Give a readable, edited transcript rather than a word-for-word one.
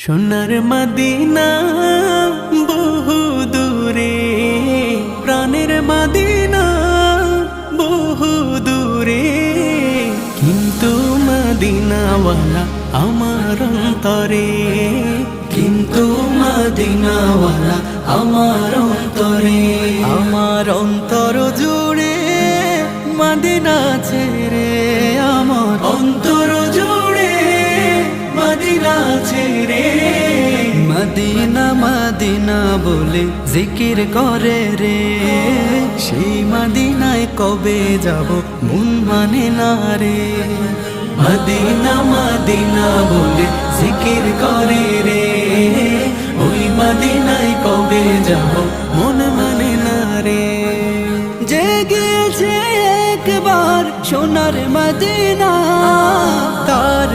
সোনার মদিনা বহু দূরে, প্রাণের মদিনা বহু দূরে, কিন্তু মদিনাওয়ালা আমার অন্তরে, কিন্তু মদিনাওয়ালা আমার অন্তরে, আমার অন্তর জুড়ে মদিনা ছেড়ে, আমার অন্তর জুড়ে মদিনা ছেড়ে। মদিনা মদিনা বলে জিকির করে রে, সেই মদিনায় কবে যাব মন মানে না রে। মদিনা মদিনা বলে জিকির করে রে, ওই মদিনায় কবে যাব মন মানে না রে। যে গিয়েছে একবার সোনার মদিনা, তার